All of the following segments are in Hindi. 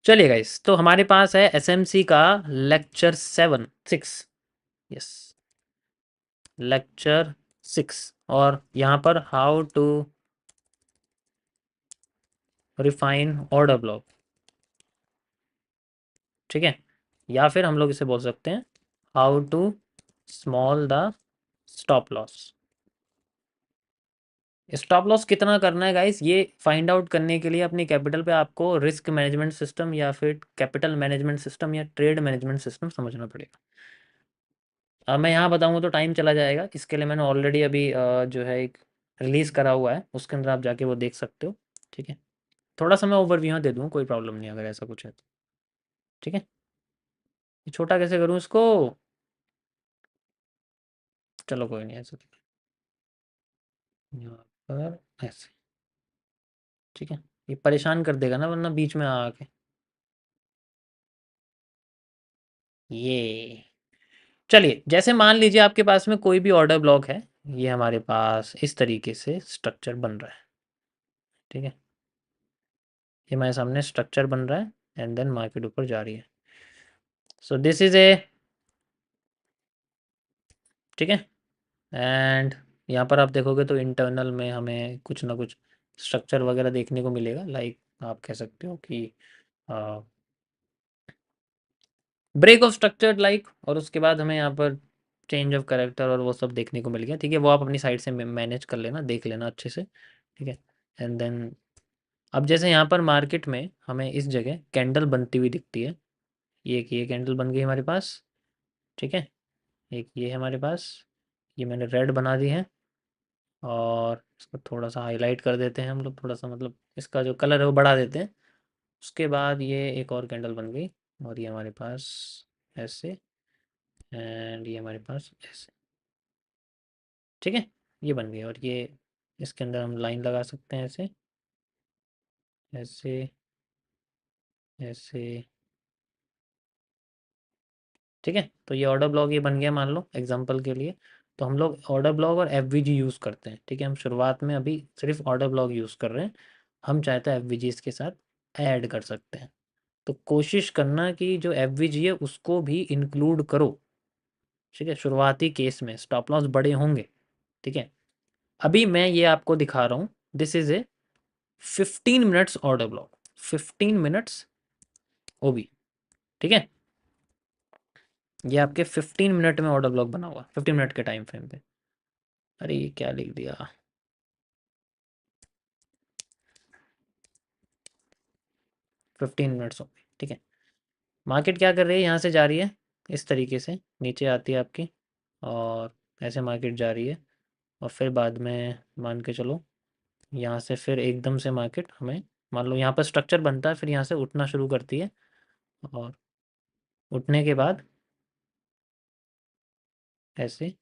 चलिए गाइस, तो हमारे पास है एसएमसी का लेक्चर 6। Yes, lecture 6। और यहाँ पर how to refine order block. ठीक है, या फिर हम लोग इसे बोल सकते हैं how to small the stop loss. Stop loss कितना करना है गाइस, ये फाइंड आउट करने के लिए अपनी कैपिटल पे आपको रिस्क मैनेजमेंट सिस्टम या फिर कैपिटल मैनेजमेंट सिस्टम या ट्रेड मैनेजमेंट सिस्टम समझना पड़ेगा। अब मैं यहाँ बताऊँगा तो टाइम चला जाएगा। इसके लिए मैंने ऑलरेडी अभी जो है एक रिलीज़ करा हुआ है, उसके अंदर आप जाके वो देख सकते हो। ठीक है, थोड़ा सा मैं ओवरव्यू यहाँ दे दूँ, कोई प्रॉब्लम नहीं अगर ऐसा कुछ है तो। ठीक है, ये छोटा कैसे करूँ इसको? चलो कोई नहीं, ऐसे यहाँ पर ऐसे। ठीक है, ये परेशान कर देगा ना वरना बीच में आके। ये चलिए, जैसे मान लीजिए आपके पास में कोई भी ऑर्डर ब्लॉक है, ये हमारे पास इस तरीके से स्ट्रक्चर बन रहा है। ठीक है, ये हमारे सामने स्ट्रक्चर बन रहा है एंड देन मार्केट ऊपर जा रही है। सो दिस इज ए, ठीक है, एंड यहाँ पर आप देखोगे तो इंटरनल में हमें कुछ ना कुछ स्ट्रक्चर वगैरह देखने को मिलेगा। लाइक आप कह सकते हो कि ब्रेक ऑफ स्ट्रक्चर लाइक, और उसके बाद हमें यहाँ पर चेंज ऑफ कैरेक्टर और वो सब देखने को मिल गया। ठीक है, वो आप अपनी साइड से मैनेज कर लेना, देख लेना अच्छे से। ठीक है, एंड देन अब जैसे यहाँ पर मार्केट में हमें इस जगह कैंडल बनती हुई दिखती है। ये कैंडल बन गई हमारे पास। ठीक है, एक ये है हमारे पास, ये मैंने रेड बना दी है और इसको थोड़ा सा हाईलाइट कर देते हैं हम लोग, थोड़ा सा मतलब इसका जो कलर है वो बढ़ा देते हैं। उसके बाद ये एक और कैंडल बन गई और ये हमारे पास ऐसे, एंड ये हमारे पास ऐसे। ठीक है, ये बन गई और ये इसके अंदर हम लाइन लगा सकते हैं ऐसे ऐसे ऐसे। ठीक है, तो ये ऑर्डर ब्लॉक ये बन गया मान लो एग्जांपल के लिए। तो हम लोग ऑर्डर ब्लॉक और एफवीजी यूज़ करते हैं। ठीक है, हम शुरुआत में अभी सिर्फ ऑर्डर ब्लॉक यूज़ कर रहे हैं। हम चाहते हैं एफवीजी इसके साथ ऐड कर सकते हैं। तो कोशिश करना कि जो एफवीजी है उसको भी इंक्लूड करो। ठीक है, शुरुआती केस में स्टॉप लॉस बड़े होंगे। ठीक है, अभी मैं ये आपको दिखा रहा हूँ, this is a 15 minutes order block, 15 minutes OB. ठीक है, ये आपके 15 मिनट में ऑर्डर ब्लॉक बना हुआ, 15 मिनट के टाइम फ्रेम पे। अरे ये क्या लिख दिया, 15 मिनट्स ओबी। ठीक है, मार्केट क्या कर रही है, यहाँ से जा रही है इस तरीके से, नीचे आती है आपकी और ऐसे मार्केट जा रही है। और फिर बाद में मान के चलो यहाँ से फिर एकदम से मार्केट हमें, मान लो यहाँ पर स्ट्रक्चर बनता है, फिर यहाँ से उठना शुरू करती है और उठने के बाद ऐसे।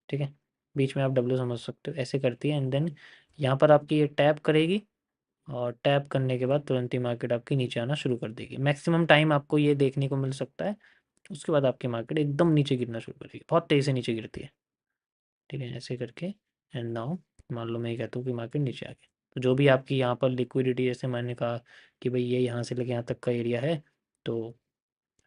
ठीक है, बीच में आप डब्ल्यू समझ सकते हो, ऐसे करती है एंड देन यहाँ पर आपकी ये टैप करेगी और टैप करने के बाद तुरंत ही मार्केट आपकी नीचे आना शुरू कर देगी। मैक्सिमम टाइम आपको ये देखने को मिल सकता है। उसके बाद आपकी मार्केट एकदम नीचे गिरना शुरू करेगी, बहुत तेज़ी से नीचे गिरती है। ठीक है, ऐसे करके एंड नाउ मान लो मैं ये कहता हूँ कि मार्केट नीचे आ गई, तो जो भी आपकी यहाँ पर लिक्विडिटी, जैसे मैंने कहा कि भाई ये यहाँ से लेके यहाँ तक का एरिया है, तो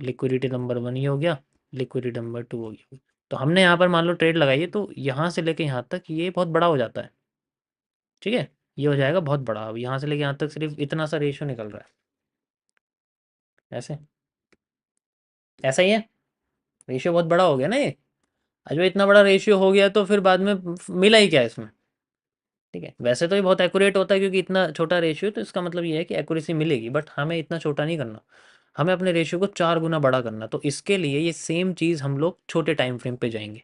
लिक्विडिटी नंबर 1 ये हो गया, लिक्विडिटी नंबर 2 हो गया। तो हमने यहाँ पर मान लो ट्रेड लगाई है, तो यहाँ से लेके यहाँ तक ये बहुत बड़ा हो जाता है। ठीक है, ये हो जाएगा बहुत बड़ा। अब यहाँ से लेके यहाँ तक सिर्फ इतना सा रेशियो निकल रहा है, ऐसे, ऐसा ही है। रेशियो बहुत बड़ा हो गया ना ये। जो इतना बड़ा रेशियो हो गया तो फिर बाद में मिला ही क्या इसमें। ठीक है, वैसे तो ये बहुत एक्यूरेट होता है क्योंकि इतना छोटा रेशियो, तो इसका मतलब ये है कि एक्यूरेसी मिलेगी, बट हमें इतना छोटा नहीं करना। हमें अपने रेशियो को 4 गुना बड़ा करना। तो इसके लिए ये सेम चीज़ हम लोग छोटे टाइम फ्रेम पे जाएंगे।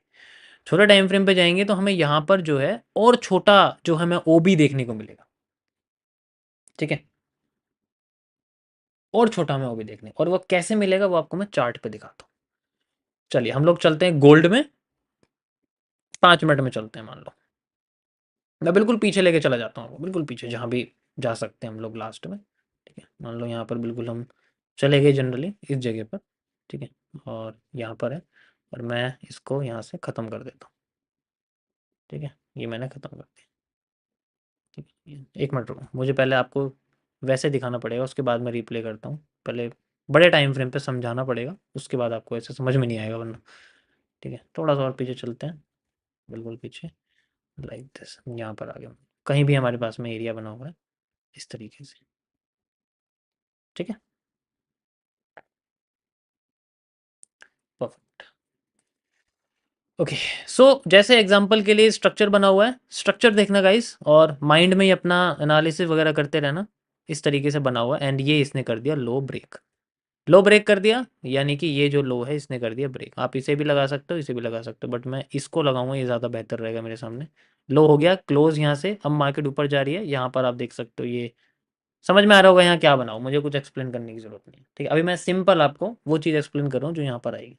छोटे टाइम फ्रेम पे जाएंगे तो हमें यहाँ पर जो है और छोटा जो हमें ओबी देखने को मिलेगा। ठीक है, और छोटा हमें ओबी देखने, और वो कैसे मिलेगा वो आपको मैं चार्ट पे दिखाता हूँ। चलिए हम लोग चलते हैं गोल्ड में, 5 मिनट में चलते हैं मान लो। मैं बिल्कुल पीछे लेके चला जाता हूँ, बिल्कुल पीछे जहाँ भी जा सकते हैं हम लोग लास्ट में। ठीक है, मान लो यहाँ पर बिल्कुल हम चले गए जनरली इस जगह पर। ठीक है, और यहाँ पर है और मैं इसको यहाँ से ख़त्म कर देता हूँ। ठीक है, ये मैंने ख़त्म कर दिया। ठीक है, एक मिनट रुको, मुझे पहले आपको वैसे दिखाना पड़ेगा, उसके बाद मैं रिप्ले करता हूँ। पहले बड़े टाइम फ्रेम पे समझाना पड़ेगा, उसके बाद आपको ऐसे समझ में नहीं आएगा वरना। ठीक है, थोड़ा सा और पीछे चलते हैं, बिल्कुल पीछे, लाइक दिस, यहाँ पर आ गया। कहीं भी हमारे पास में एरिया बना हुआ है इस तरीके से। ठीक है, परफेक्ट। ओके, सो जैसे एग्जांपल के लिए स्ट्रक्चर बना हुआ है, स्ट्रक्चर देखना गाइस, और माइंड में ही अपना एनालिसिस वगैरह करते रहना। इस तरीके से बना हुआ है, एंड ये इसने कर दिया लो ब्रेक। लो ब्रेक कर दिया, यानी कि ये जो लो है इसने कर दिया ब्रेक। आप इसे भी लगा सकते हो, इसे भी लगा सकते हो, बट मैं इसको लगाऊंगा, ये ज़्यादा बेहतर रहेगा मेरे सामने। लो हो गया क्लोज यहाँ से, अब मार्केट ऊपर जा रही है, यहाँ पर आप देख सकते हो ये। समझ में आ रहा होगा यहाँ क्या बनाऊँ, मुझे कुछ एक्सप्लेन करने की ज़रूरत नहीं है। ठीक है, अभी मैं सिंपल आपको वो चीज़ एक्सप्लेन कर रहा हूँ जो यहाँ पर आएगी।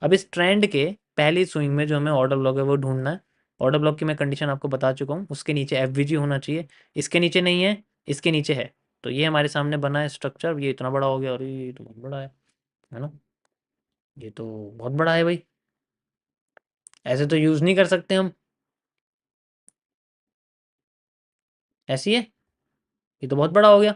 अब इस ट्रेंड के पहली स्विंग में जो हमें ऑर्डर ब्लॉक है वो ढूंढना है। ऑर्डर ब्लॉक की मैं कंडीशन आपको बता चुका हूँ, उसके नीचे एफवीजी होना चाहिए। इसके नीचे नहीं है, इसके नीचे है। तो ये हमारे सामने बना है स्ट्रक्चर, ये इतना बड़ा हो गया, और ये तो बहुत बड़ा है ना। ये तो बहुत बड़ा है भाई, ऐसे तो यूज़ नहीं कर सकते हम। ऐसी है, ये तो बहुत बड़ा हो गया।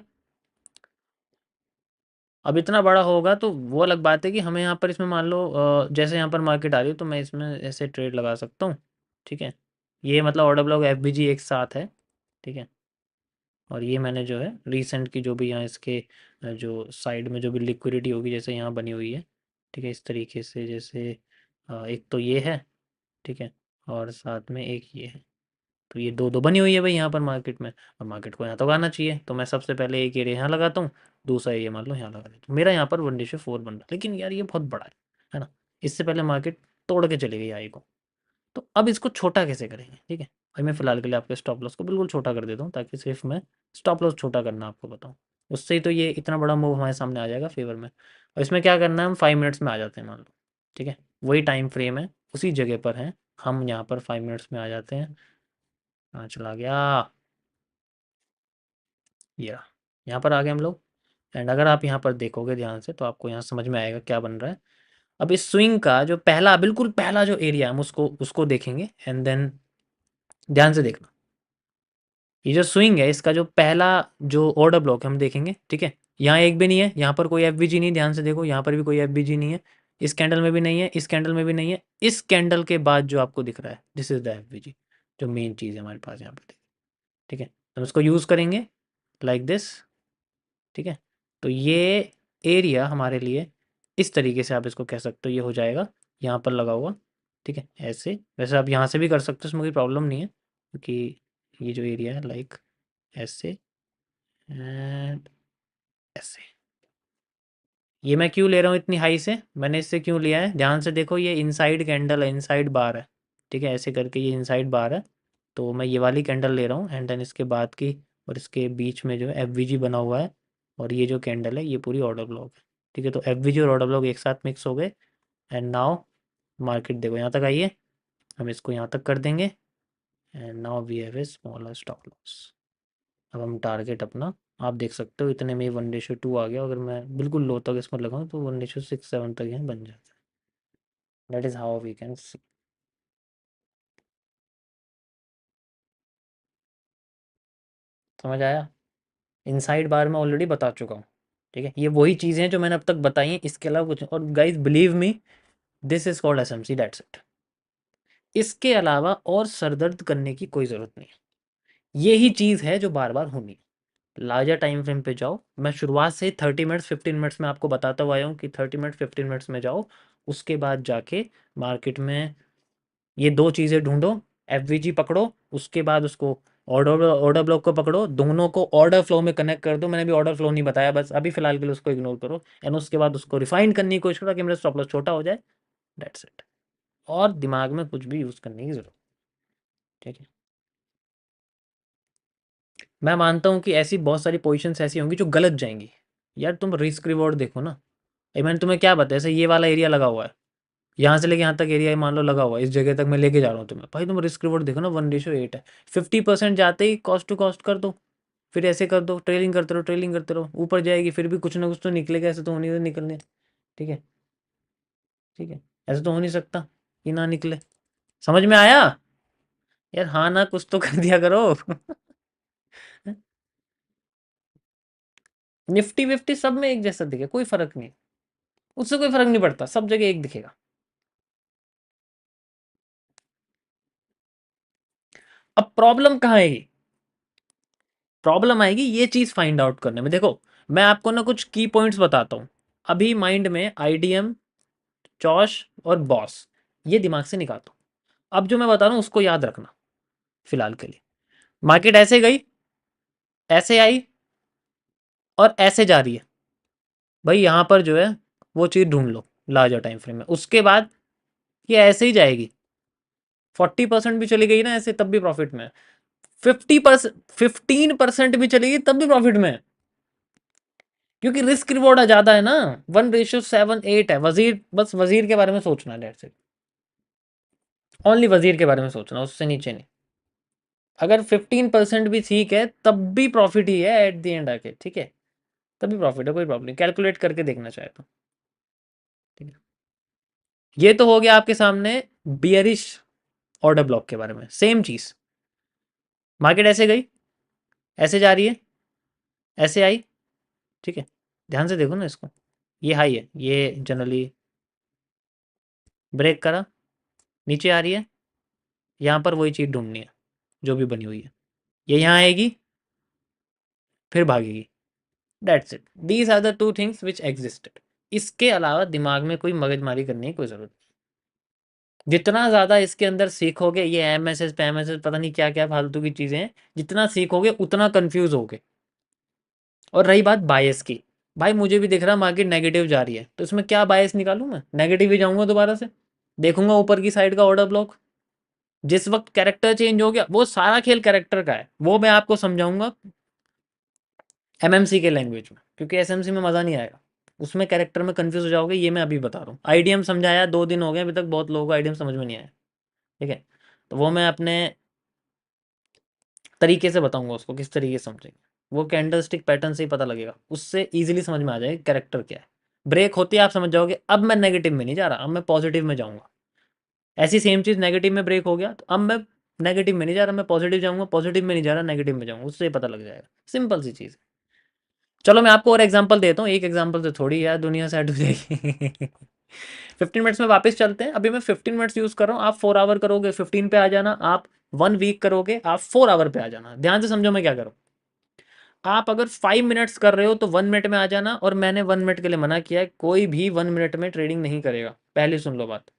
अब इतना बड़ा होगा तो वो अलग बात है कि हमें यहाँ पर इसमें मान लो जैसे यहाँ पर मार्केट आ रही है तो मैं इसमें ऐसे ट्रेड लगा सकता हूँ। ठीक है, ये मतलब ऑर्डर ब्लॉक एफबीजी एक साथ है। ठीक है, और ये मैंने जो है रीसेंट की जो भी यहाँ इसके जो साइड में जो भी लिक्विडिटी होगी जैसे यहाँ बनी हुई है। ठीक है, इस तरीके से, जैसे एक तो ये है। ठीक है, और साथ में एक ये है। तो ये दो दो बनी हुई है भाई यहाँ पर मार्केट में। अब मार्केट को यहाँ तो आना चाहिए, तो मैं सबसे पहले एक एरिया यहाँ लगाता हूँ, दूसरा एरिया मान लो यहाँ लगा देता हूँ। मेरा यहाँ पर 1:4 बन रहा है, लेकिन यार ये बहुत बड़ा है ना। इससे पहले मार्केट तोड़ के चली गई आई को। तो अब इसको छोटा कैसे करेंगे? ठीक है, भाई मैं फिलहाल के लिए आपके स्टॉप लॉस को बिल्कुल छोटा कर देता हूँ, ताकि सिर्फ मैं स्टॉप लॉस छोटा करना आपको बताऊँ। उससे ही तो ये इतना बड़ा मूव हमारे सामने आ जाएगा फेवर में। और इसमें क्या करना है, हम 5 मिनट्स में आ जाते हैं मान लो। ठीक है, वही टाइम फ्रेम है, उसी जगह पर है, हम यहाँ पर 5 मिनट्स में आ जाते हैं। हाँ, चला गया, या यहाँ पर आ गए हम लोग। एंड अगर आप यहाँ पर देखोगे ध्यान से तो आपको यहाँ समझ में आएगा क्या बन रहा है। अब इस स्विंग का जो पहला, बिल्कुल पहला जो एरिया है हम उसको उसको देखेंगे, एंड देन ध्यान से देखना। ये जो स्विंग है इसका जो पहला जो ऑर्डर ब्लॉक है हम देखेंगे। ठीक है, यहाँ एक भी नहीं है, यहाँ पर कोई एफबीजी नहीं, ध्यान से देखो, यहाँ पर भी कोई एफबीजी नहीं है, इस कैंडल में भी नहीं है, इस कैंडल में भी नहीं है। इस कैंडल के बाद जो आपको दिख रहा है, दिस इज द एफबीजी, जो मेन चीज़ है हमारे पास यहाँ पे। ठीक है, हम इसको यूज़ करेंगे लाइक दिस। ठीक है, तो ये एरिया हमारे लिए इस तरीके से आप इसको कह सकते हो, ये हो जाएगा यहाँ पर लगा हुआ। ठीक है, ऐसे वैसे आप यहाँ से भी कर सकते हो, इसमें कोई प्रॉब्लम नहीं है, क्योंकि ये जो एरिया है लाइक ऐसे एंड ऐसे। ये मैं क्यों ले रहा हूँ इतनी हाई से, मैंने इससे क्यों लिया है, ध्यान से देखो, ये इनसाइड कैंडल है, इनसाइड बार है। ठीक है, ऐसे करके ये इनसाइड बार है, तो मैं ये वाली कैंडल ले रहा हूँ, एंड देन इसके बाद की, और इसके बीच में जो है एफवीजी बना हुआ है, और ये जो कैंडल है ये पूरी ऑर्डर ब्लॉक है। ठीक है, तो एफवीजी और ऑर्डर ब्लॉक एक साथ मिक्स हो गए, एंड नाउ मार्केट देखो यहाँ तक आई है, हम इसको यहाँ तक कर देंगे, and now we have a smaller stop loss. अब हम टारगेट अपना, आप देख सकते हो इतने में 1:2 आ गया, अगर मैं बिल्कुल लो तक इसमें लगाऊं तो 1:6-7 तक यहाँ बन जाता है। That is how we can see. समझ आया? इनसाइड बार में ऑलरेडी बता चुका हूँ। ठीक है, ये वही चीज़ें हैं जो मैंने अब तक बताई हैं, इसके अलावा कुछ, और guys believe me, this is called SMC, that's it. इसके अलावा और सरदर्द करने की कोई ज़रूरत नहीं है, यही चीज़ है जो बार बार होनी है। लार्जर टाइम फ्रेम पे जाओ, मैं शुरुआत से 30 मिनट्स 15 मिनट्स में आपको बताता हुआ आया हूँ कि 30 मिनट 15 मिनट्स में जाओ। उसके बाद जाके मार्केट में ये दो चीज़ें ढूंढो, एफवीजी पकड़ो, उसके बाद उसको ऑर्डर ऑर्डर ब्लॉक को पकड़ो, दोनों को ऑर्डर फ्लो में कनेक्ट कर दो। मैंने भी ऑर्डर फ्लो नहीं बताया, बस अभी फिलहाल के लिए उसको इग्नोर करो, एंड उसके बाद उसको रिफाइन करने की कोशिश करो कि मेरा स्टॉप लॉस छोटा हो जाए। दैट्स इट, और दिमाग में कुछ भी यूज़ करने की जरूरत। ठीक है, मैं मानता हूँ कि ऐसी बहुत सारी पोजीशंस ऐसी होंगी जो गलत जाएंगी। यार तुम रिस्क रिवॉर्ड देखो ना। ये मैंने तुम्हें क्या बताया, जैसे ये वाला एरिया लगा हुआ है, यहाँ से लेके यहाँ तक एरिया मान लो लगा हुआ है, इस जगह तक मैं लेके जा रहा हूँ तुम्हें, भाई तुम रिस्क रिवॉर्ड देखो ना, 1:8 है। 50% जाते ही कॉस्ट टू कॉस्ट कर दो, फिर ऐसे कर दो, ट्रेलिंग करते रहो, ट्रेलिंग करते रहो, ऊपर जाएगी फिर भी कुछ ना कुछ तो निकलेगा, ऐसे तो होने तो निकलने। ठीक है, ठीक है, ऐसे तो हो नहीं सकता कि ना निकले। समझ में आया? यार हाँ ना कुछ तो कर दिया करो। निफ्टी विफ्टी सब में एक जैसा दिखे, कोई फर्क नहीं, उससे कोई फर्क नहीं पड़ता, सब जगह एक दिखेगा। अब प्रॉब्लम कहाँ आएगी? प्रॉब्लम आएगी ये चीज फाइंड आउट करने में। देखो मैं आपको ना कुछ की पॉइंट्स बताता हूँ, अभी माइंड में आईडीएम, चॉश और बॉस, ये दिमाग से निकाल दो। अब जो मैं बता रहा हूँ उसको याद रखना फिलहाल के लिए। मार्केट ऐसे गई, ऐसे आई और ऐसे जा रही है, भाई यहाँ पर जो है वो चीज़ ढूंढ लो लार्जर टाइम फ्रेम में। उसके बाद ये ऐसे ही जाएगी, 40% भी चली गई ना ऐसे तब भी प्रॉफिट में है, 50%, 15% भी चलेगी तब भी प्रॉफिट में है, क्योंकि रिस्क रिवॉर्ड ज्यादा है ना। 1:7-8 है। वजीर, बस वजीर के बारे में सोचना है, डेट्स इट, ओनली वजीर के बारे में सोचना, उससे नीचे नहीं। अगर 15% भी ठीक है तब भी प्रॉफिट ही है एट द एंड आके, ठीक है, तभी प्रॉफिट है, कोई प्रॉब्लम नहीं, कैलकुलेट करके देखना चाहे तो। ठीक है, ये तो हो गया आपके सामने बियरिश ऑर्डर ब्लॉक के बारे में। सेम चीज, मार्केट ऐसे गई, ऐसे जा रही है, ऐसे आई, ठीक है, ध्यान से देखो ना इसको, ये हाई है, ये जनरली ब्रेक करा, नीचे आ रही है, यहाँ पर वही चीज़ ढूंढनी है जो भी बनी हुई है, ये यहाँ आएगी फिर भागेगी, that's it, these are the two things which existed. इसके अलावा दिमाग में कोई मगजमारी करने की कोई ज़रूरत नहीं। जितना ज़्यादा इसके अंदर सीखोगे, ये एमएसएस पे एमएसएस पता नहीं क्या क्या फालतू की चीज़ें हैं, जितना सीखोगे उतना कंफ्यूज होगे। और रही बात बायस की, भाई मुझे भी दिख रहा मार्केट नेगेटिव जा रही है, तो इसमें क्या बायस निकालूं मैं? नेगेटिव ही जाऊंगा दोबारा से, देखूंगा ऊपर की साइड का ऑर्डर ब्लॉक। जिस वक्त कैरेक्टर चेंज हो गया, वो सारा खेल कैरेक्टर का है, वो मैं आपको समझाऊंगा एमएमसी के लैंग्वेज में, क्योंकि एसएमसी में मज़ा नहीं आएगा, उसमें कैरेक्टर में कंफ्यूज हो जाओगे, ये मैं अभी बता रहा हूँ। आईडीएम समझाया, 2 दिन हो गए अभी तक, बहुत लोगों को आईडीएम समझ में नहीं आया, ठीक है, तो वो मैं अपने तरीके से बताऊंगा उसको किस तरीके से समझेंगे, वो कैंडल स्टिक पैटर्न से ही पता लगेगा, उससे ईजिली समझ में आ जाएगा कैरेक्टर क्या है। ब्रेक होती है आप समझ जाओगे, अब मैं नेगेटिव में नहीं जा रहा, अब मैं पॉजिटिव में जाऊंगा। ऐसी सेम चीज़ नेगेटिव में ब्रेक हो गया तो अब मैं नेगेटिव में नहीं जा रहा, मैं पॉजिटिव जाऊंगा, पॉजिटिव में नहीं जा रहा, नेगेटिव में जाऊंगा, उससे पता लग जाएगा, सिंपल सी चीज़। चलो मैं आपको और एग्जांपल देता हूँ, एक एग्जांपल से थोड़ी यार दुनिया सेट हो जाएगी। 15 मिनट्स में वापस चलते हैं, अभी मैं 15 मिनट्स यूज़ कर रहा हूँ, आप 4 आवर करोगे 15 पे आ जाना, आप 1 वीक करोगे आप 4 आवर पे आ जाना। ध्यान से समझो मैं क्या करूँ, आप अगर 5 मिनट्स कर रहे हो तो 1 मिनट में आ जाना, और मैंने 1 मिनट के लिए मना किया है, कोई भी 1 मिनट में ट्रेडिंग नहीं करेगा, पहले सुन लो बात,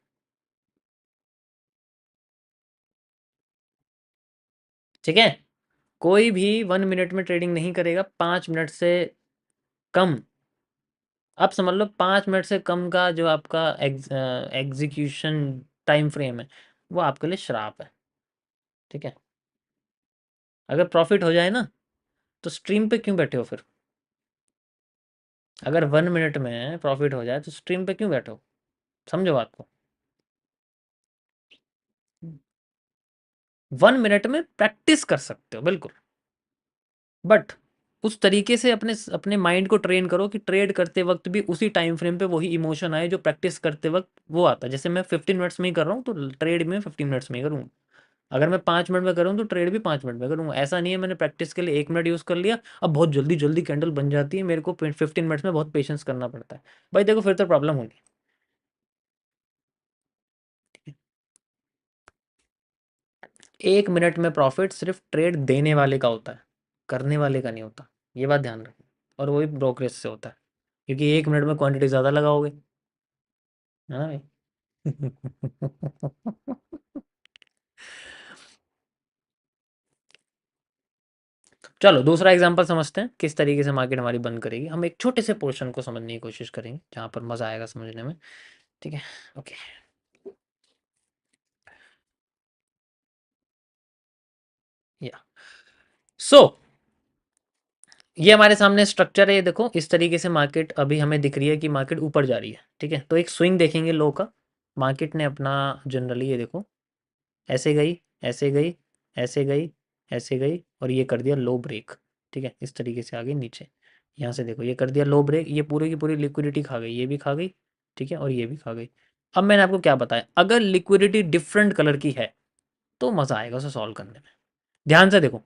ठीक है, कोई भी 1 मिनट में ट्रेडिंग नहीं करेगा, 5 मिनट से कम, आप समझ लो 5 मिनट से कम का जो आपका एग्जीक्यूशन टाइम फ्रेम है, वो आपके लिए श्राप है, ठीक है। अगर प्रॉफिट हो जाए ना, तो स्ट्रीम पे क्यों बैठे हो फिर? अगर 1 मिनट में प्रॉफिट हो जाए तो स्ट्रीम पे क्यों बैठो? समझो बात को, 1 मिनट में प्रैक्टिस कर सकते हो बिल्कुल, बट उस तरीके से अपने अपने माइंड को ट्रेन करो कि ट्रेड करते वक्त भी उसी टाइम फ्रेम पे वही इमोशन आए जो प्रैक्टिस करते वक्त वो आता है। जैसे मैं 15 मिनट्स में ही कर रहा हूँ, तो ट्रेड में 15 मिनट्स में ही करूँगा, अगर मैं 5 मिनट में करूँ तो ट्रेड भी 5 मिनट में करूँगा। ऐसा नहीं है मैंने प्रैक्टिस के लिए 1 मिनट यूज़ कर लिया, अब बहुत जल्दी जल्दी कैंडल बन जाती है, मेरे को 15 मिनट्स में बहुत पेशेंस करना पड़ता है, भाई देखो फिर तो प्रॉब्लम होगी। 1 मिनट में प्रॉफिट सिर्फ ट्रेड देने वाले का होता है, करने वाले का नहीं होता, ये बात ध्यान रखो, और वही ब्रोकरेज से होता है, क्योंकि 1 मिनट में क्वांटिटी ज़्यादा लगाओगे, है ना भाई। चलो दूसरा एग्जांपल समझते हैं किस तरीके से मार्केट हमारी बंद करेगी। हम एक छोटे से पोर्शन को समझने की कोशिश करेंगे जहां पर मजा आएगा समझने में, ठीक है। ओके, या सो ये हमारे सामने स्ट्रक्चर है, ये देखो इस तरीके से मार्केट अभी हमें दिख रही है कि मार्केट ऊपर जा रही है, ठीक है, तो एक स्विंग देखेंगे लो का, मार्केट ने अपना जनरली ये देखो ऐसे गई, ऐसे गई, ऐसे गई, ऐसे गई, और ये कर दिया लो ब्रेक, ठीक है, इस तरीके से आ गई नीचे, यहाँ से देखो ये कर दिया लो ब्रेक, ये पूरी की पूरी लिक्विडिटी खा गई, ये भी खा गई, ठीक है, और ये भी खा गई। अब मैंने आपको क्या बताया, अगर लिक्विडिटी डिफरेंट कलर की है तो मज़ा आएगा उसे सॉल्व करने में। ध्यान से देखो,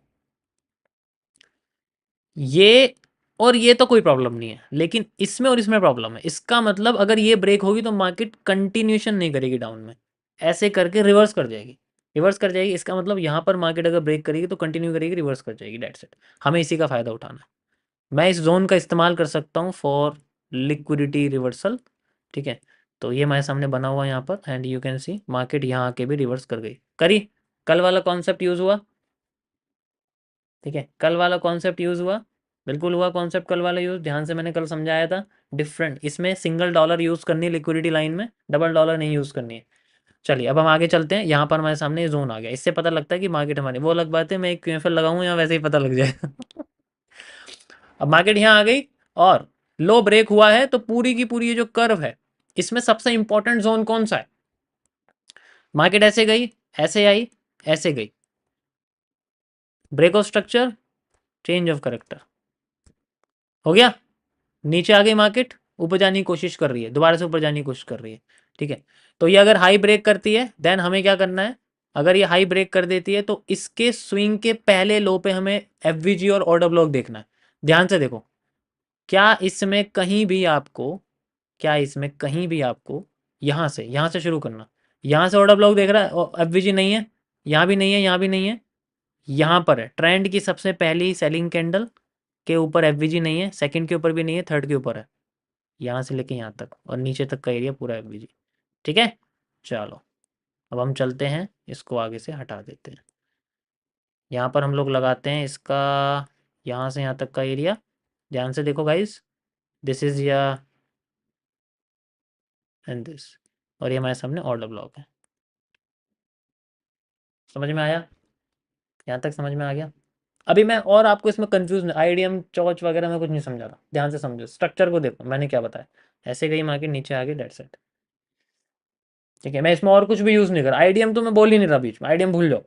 ये और ये तो कोई प्रॉब्लम नहीं है, लेकिन इसमें और इसमें प्रॉब्लम है। इसका मतलब अगर ये ब्रेक होगी तो मार्केट कंटिन्यूशन नहीं करेगी डाउन में, ऐसे करके रिवर्स कर जाएगी, रिवर्स कर जाएगी। इसका मतलब यहाँ पर मार्केट अगर ब्रेक करेगी तो कंटिन्यू करेगी, रिवर्स कर जाएगी, डेट्स इट। हमें इसी का फ़ायदा उठाना है। मैं इस जोन का इस्तेमाल कर सकता हूँ फॉर लिक्विडिटी रिवर्सल, ठीक है। तो ये हमारे सामने बना हुआ है यहाँ पर, and you can see market यहाँ आके भी रिवर्स कर गई, करी। कल वाला कॉन्सेप्ट यूज़ हुआ, ठीक है, कल वाला कॉन्सेप्ट यूज़ हुआ, बिल्कुल हुआ कॉन्सेप्ट कल वाला यूज़, ध्यान से मैंने कल समझाया था। डिफरेंट, इसमें सिंगल डॉलर यूज़ करनी है लिक्विडिटी लाइन में, डबल डॉलर नहीं यूज़ करनी है। चलिए अब हम आगे चलते हैं। यहाँ पर हमारे सामने जोन आ गया, इससे पता लगता है कि मार्केट हमारी, वो अलग बात है मैं एक क्यूएफएल लगाऊँ यहाँ वैसे ही पता लग जाएगा। अब मार्केट यहाँ आ गई और लो ब्रेक हुआ है, तो पूरी की पूरी ये जो कर्व है, इसमें सबसे इंपॉर्टेंट जोन कौन सा है? मार्केट ऐसे गई, ऐसे आई, ऐसे गई, break of structure, change of character, हो गया। नीचे आ गई मार्केट, ऊपर जाने की कोशिश कर रही है, दोबारा से ऊपर जाने की कोशिश कर रही है, ठीक है। तो ये अगर हाई ब्रेक करती है देन हमें क्या करना है? अगर ये हाई ब्रेक कर देती है तो इसके स्विंग के पहले लो पे हमें एफवीजी और ऑर्डर ब्लॉक देखना है। ध्यान से देखो, क्या इसमें कहीं भी आपको, क्या इसमें कहीं भी आपको यहाँ से शुरू करना, यहाँ से ऑर्डर ब्लॉक देख रहा है, एफवीजी नहीं है, यहाँ भी नहीं है, यहाँ भी नहीं है, यहाँ पर है ट्रेंड की सबसे पहली सेलिंग कैंडल के ऊपर एफवीजी नहीं है, सेकंड के ऊपर भी नहीं है, थर्ड के ऊपर है, यहाँ से लेके यहाँ तक और नीचे तक का एरिया पूरा एफवीजी, ठीक है। चलो अब हम चलते हैं, इसको आगे से हटा देते हैं। यहाँ पर हम लोग लगाते हैं इसका, यहाँ से यहाँ तक का एरिया, ध्यान से देखो गाइस, दिस इज या एंड दिस, और ये हमारे सामने ऑर्डर ब्लॉक है। समझ में आया? यहाँ तक समझ में आ गया? अभी मैं और आपको इसमें कंफ्यूज, आईडीएम चौच वगैरह मैं कुछ नहीं समझा रहा, ध्यान से समझो, स्ट्रक्चर को देखो मैंने क्या बताया। ऐसे गई मार्केट, नीचे आ गई, डेट्स इट, ठीक है। मैं इसमें और कुछ भी यूज़ नहीं कर रहा, आईडीएम तो मैं बोल ही नहीं रहा बीच में, आईडीएम भूल जाओ।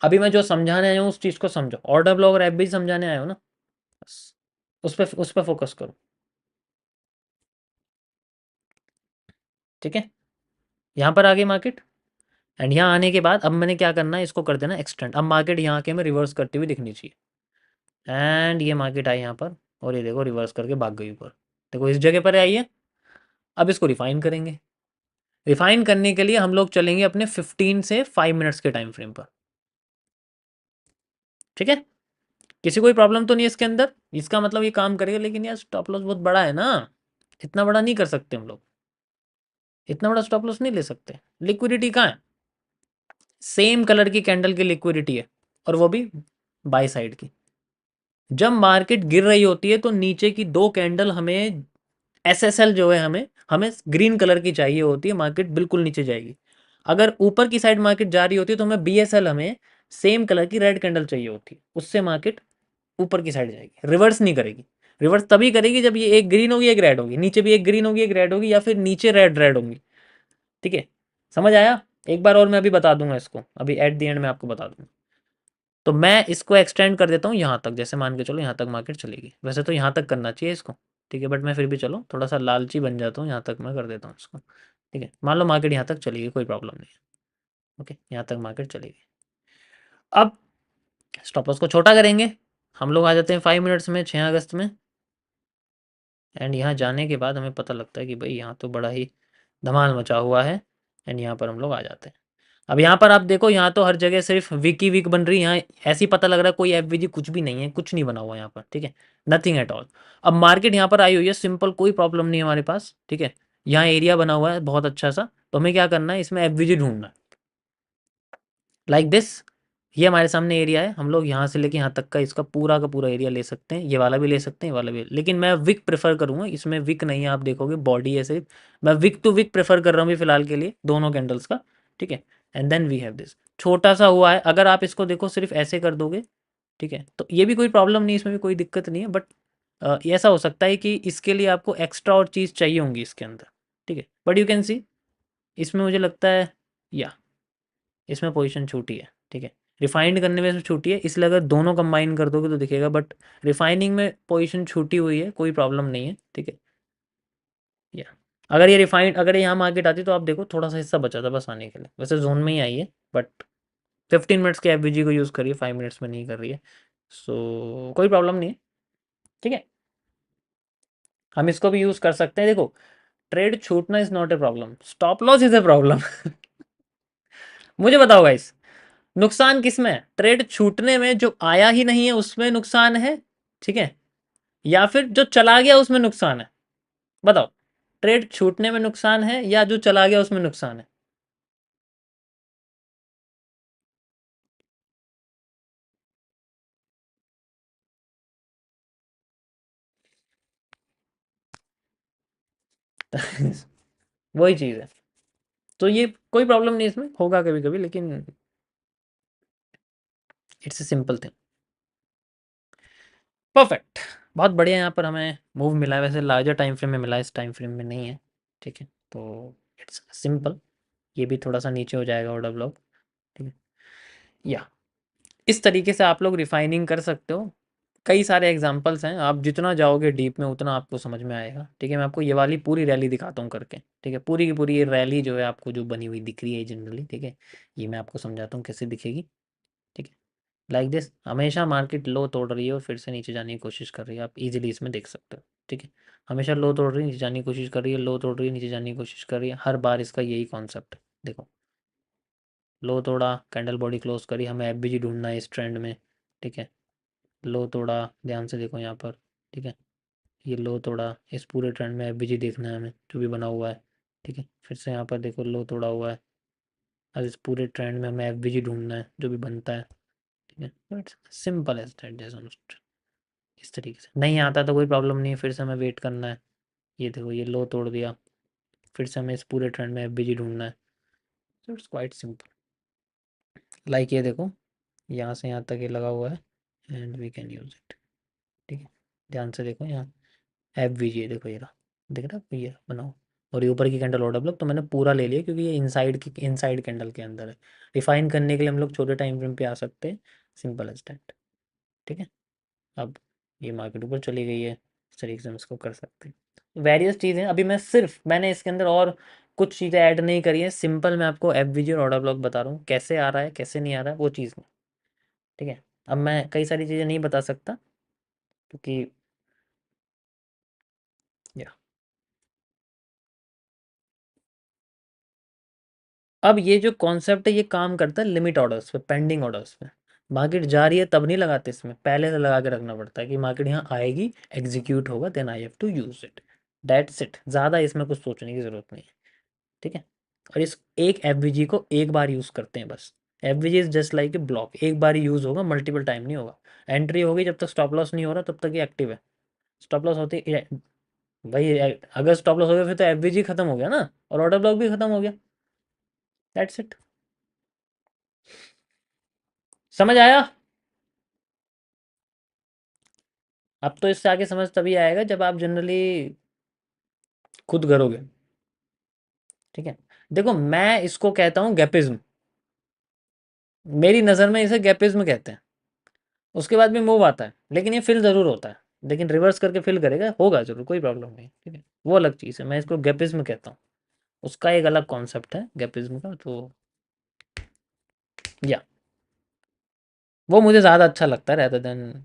अभी मैं जो समझाने आया हूँ उस चीज़ को समझो, ऑर्डर ब्लॉक और एफ भी समझाने आया हूँ ना, बस उस पर फोकस करो, ठीक है। यहाँ पर आ गई मार्केट, एंड यहाँ आने के बाद अब मैंने क्या करना है, इसको कर देना एक्सटेंड। अब मार्केट यहाँ के में रिवर्स करती हुई दिखनी चाहिए, एंड ये मार्केट आई यहाँ पर और ये देखो रिवर्स करके भाग गई ऊपर, देखो इस जगह पर आई है। अब इसको रिफाइन करेंगे, रिफाइन करने के लिए हम लोग चलेंगे अपने 15 से 5 मिनट्स के टाइम फ्रेम पर, ठीक है। किसी कोई प्रॉब्लम तो नहीं है इसके अंदर, इसका मतलब ये काम करेगा, लेकिन यार स्टॉप लॉस बहुत बड़ा है ना, इतना बड़ा नहीं कर सकते हम लोग, इतना बड़ा स्टॉप लॉस नहीं ले सकते। लिक्विडिटी कहाँ है? सेम कलर की कैंडल की लिक्विडिटी है, और वो भी बाय साइड की। जब मार्केट गिर रही होती है तो नीचे की दो कैंडल हमें, एसएसएल जो है, हमें हमें ग्रीन कलर की चाहिए होती है, मार्केट बिल्कुल नीचे जाएगी। अगर ऊपर की साइड मार्केट जा रही होती है तो हमें बीएसएल, हमें सेम कलर की रेड कैंडल चाहिए होती है, उससे मार्केट ऊपर की साइड जाएगी, रिवर्स नहीं करेगी। रिवर्स तभी करेगी जब ये एक ग्रीन होगी एक रेड होगी, नीचे भी एक ग्रीन होगी एक रेड होगी, या फिर नीचे रेड रेड होंगी, ठीक है। समझ आया? एक बार और मैं अभी बता दूंगा इसको, अभी एट द एंड में आपको बता दूंगा। तो मैं इसको एक्सटेंड कर देता हूँ यहाँ तक, जैसे मान के चलो यहाँ तक मार्केट चलेगी, वैसे तो यहाँ तक करना चाहिए इसको, ठीक है, बट मैं फिर भी चलो थोड़ा सा लालची बन जाता हूँ, यहाँ तक मैं कर देता हूँ इसको, ठीक है। मान लो मार्केट यहाँ तक चलेगी, कोई प्रॉब्लम नहीं है, ओके, यहाँ तक मार्केट चलेगी। अब स्टॉप लॉस को छोटा करेंगे, हम लोग आ जाते हैं 5 मिनट्स में, 6 अगस्त में, एंड यहाँ जाने के बाद हमें पता लगता है कि भाई यहाँ तो बड़ा ही धमाल मचा हुआ है, एंड यहाँ पर हम लोग आ जाते हैं। अब यहाँ पर आप देखो, यहाँ तो हर जगह सिर्फ वीक ही वीक बन रही है, यहाँ ऐसे ही पता लग रहा है कोई एफवीजी कुछ भी नहीं है, कुछ नहीं बना हुआ यहाँ पर, ठीक है, नथिंग एट ऑल। अब मार्केट यहाँ पर आई हुई है सिंपल, कोई प्रॉब्लम नहीं है हमारे पास, ठीक है। यहाँ एरिया बना हुआ है बहुत अच्छा सा, तो हमें क्या करना है, इसमें एफवीजी ढूंढना है, लाइक दिस। ये हमारे सामने एरिया है, हम लोग यहाँ से लेके यहाँ तक का इसका पूरा का पूरा एरिया ले सकते हैं, ये वाला भी ले सकते हैं, ये वाला भी, लेकिन मैं विक प्रेफर करूँगा, इसमें विक नहीं है, आप देखोगे बॉडी है सिर्फ, मैं विक टू विक प्रेफर कर रहा हूँ फिलहाल के लिए दोनों कैंडल्स का, ठीक है। And then we have this, छोटा सा हुआ है, अगर आप इसको देखो सिर्फ ऐसे कर दोगे, ठीक है, तो ये भी कोई प्रॉब्लम नहीं, इसमें भी कोई दिक्कत नहीं है, बट ऐसा हो सकता है कि इसके लिए आपको एक्स्ट्रा और चीज़ चाहिए होंगी इसके अंदर, ठीक है, बट यू कैन सी इसमें मुझे लगता है, या इसमें पोजीशन छोटी है, ठीक है, रिफाइंड करने में इसमें छोटी है, इसलिए अगर दोनों कंबाइन कर दोगे तो दिखेगा, बट रिफाइनिंग में पोजीशन छूटी हुई है, कोई प्रॉब्लम नहीं है, ठीक है। या अगर ये रिफाइंड, अगर ये यहाँ मार्केट आती तो आप देखो थोड़ा सा हिस्सा बचा था बस आने के लिए, वैसे जोन में ही आई है, बट 15 मिनट्स के एफवीजी को यूज़ करिए, 5 मिनट्स में नहीं कर रही है, सो कोई प्रॉब्लम नहीं है। ठीक है, हम इसको भी यूज कर सकते हैं। देखो, ट्रेड छूटना is not a problem, stop loss is a problem. मुझे बताओ गाइस, नुकसान किस में है? ट्रेड छूटने में, जो आया ही नहीं है उसमें नुकसान है, ठीक है, या फिर जो चला गया उसमें नुकसान है? बताओ, ट्रेड छूटने में नुकसान है या जो चला गया उसमें नुकसान है? वही चीज है। तो ये कोई प्रॉब्लम नहीं, इसमें होगा कभी कभी, लेकिन it's a simple thing. Perfect, बहुत बढ़िया। यहाँ पर हमें मूव मिला है, वैसे लार्जर टाइम फ्रेम में मिला है, इस टाइम फ्रेम में नहीं है। ठीक है, तो इट्स सिंपल। ये भी थोड़ा सा नीचे हो जाएगा ऑर्डर ब्लॉक। ठीक है, या इस तरीके से आप लोग रिफाइनिंग कर सकते हो। कई सारे एग्जांपल्स हैं, आप जितना जाओगे डीप में उतना आपको समझ में आएगा। ठीक है, मैं आपको ये वाली पूरी रैली दिखाता हूँ करके। ठीक है, पूरी की पूरी ये रैली जो है आपको जो बनी हुई दिख रही है जनरली, ठीक है, ये मैं आपको समझाता हूँ कैसे दिखेगी। ठीक है, लाइक दिस, हमेशा मार्केट लो तोड़ रही है और फिर से नीचे जाने की कोशिश कर रही है, आप इजीली इसमें देख सकते हो। ठीक है, हमेशा लो तोड़ रही है, नीचे जाने की कोशिश कर रही है, लो तोड़ रही है, नीचे जाने की कोशिश कर रही है, हर बार इसका यही कॉन्सेप्ट है। देखो, लो तोड़ा, कैंडल बॉडी क्लोज करी, हमें एफबीजी ढूंढना है इस ट्रेंड में। ठीक है, लो तोड़ा, ध्यान से देखो यहाँ पर। ठीक है, ये लो तोड़ा, इस पूरे ट्रेंड में एफबीजी देखना है हमें जो भी बना हुआ है। ठीक है, फिर से यहाँ पर देखो लो तोड़ा हुआ है, अब इस पूरे ट्रेंड में हमें एफबीजी ढूंढना है जो भी बनता है। ठीक है, it's simple as that just. इस तरीके से नहीं आता तो कोई प्रॉब्लम नहीं है, फिर से हमें वेट करना है। ये देखो, ये लो तोड़ दिया, फिर से हमें इस पूरे ट्रेंड में एफबीजी ढूंढना है। So it's quite simple. Like ये देखो, यहाँ से यहाँ तक ये लगा हुआ है, and we can use it. ठीक है, ध्यान से देखो यहाँ, एफबीजी देखो, ये रहा, दिख रहा है, ये बनाओ। और ये ऊपर की कैंडल ऑर्डर ब्लॉक तो मैंने पूरा ले लिया, क्योंकि ये इनसाइड कैंडल के अंदर है। रिफाइन करने के लिए हम लोग छोटे टाइम फ्रेम पे आ सकते हैं, सिंपल एज दैट। ठीक है, अब ये मार्केट ऊपर चली गई है, इस तरीके से हम इसको कर सकते हैं। वेरियस चीज़ें, अभी मैंने इसके अंदर और कुछ चीज़ें ऐड नहीं करी है, सिंपल मैं आपको एफवीजी और ऑर्डर ब्लॉक बता रहा हूँ, कैसे आ रहा है कैसे नहीं आ रहा है वो चीज़ नहीं। ठीक है, अब मैं कई सारी चीज़ें नहीं बता सकता, क्योंकि या अब ये जो कॉन्सेप्ट है ये काम करता है लिमिट ऑर्डर्स पे, पेंडिंग ऑर्डर्स पे। मार्केट जा रही है तब नहीं लगाते इसमें, पहले से लगा के रखना पड़ता है कि मार्केट यहाँ आएगी, एग्जीक्यूट होगा, then I have to use it. That's it, ज़्यादा इसमें कुछ सोचने की ज़रूरत नहीं है। ठीक है, और इस एक एफवीजी को एक बार यूज़ करते हैं बस। FVG is just like a block, एक बार ही यूज़ होगा, मल्टीपल टाइम नहीं होगा। एंट्री होगी जब तक स्टॉप लॉस नहीं हो रहा तब तक ये एक्टिव है। स्टॉप लॉस होती है भाई, अगर स्टॉप लॉस हो गया फिर तो एफवीजी खत्म हो गया ना, और ऑर्डर ब्लॉक भी खत्म हो गया। That's it. समझ आया? अब तो इससे आगे समझ तभी आएगा जब आप जनरली खुद करोगे। ठीक है, देखो मैं इसको कहता हूँ गैपिज्म, मेरी नज़र में इसे गैपिज्म कहते हैं। उसके बाद भी मूव आता है, लेकिन ये फिल ज़रूर होता है, लेकिन रिवर्स करके फिल करेगा, होगा ज़रूर, कोई प्रॉब्लम नहीं। ठीक है, वो अलग चीज़ है, मैं इसको गैपिज्म कहता हूँ, उसका एक अलग कॉन्सेप्ट है गैपिज्म का। तो या वो मुझे ज़्यादा अच्छा लगता है, रहता देन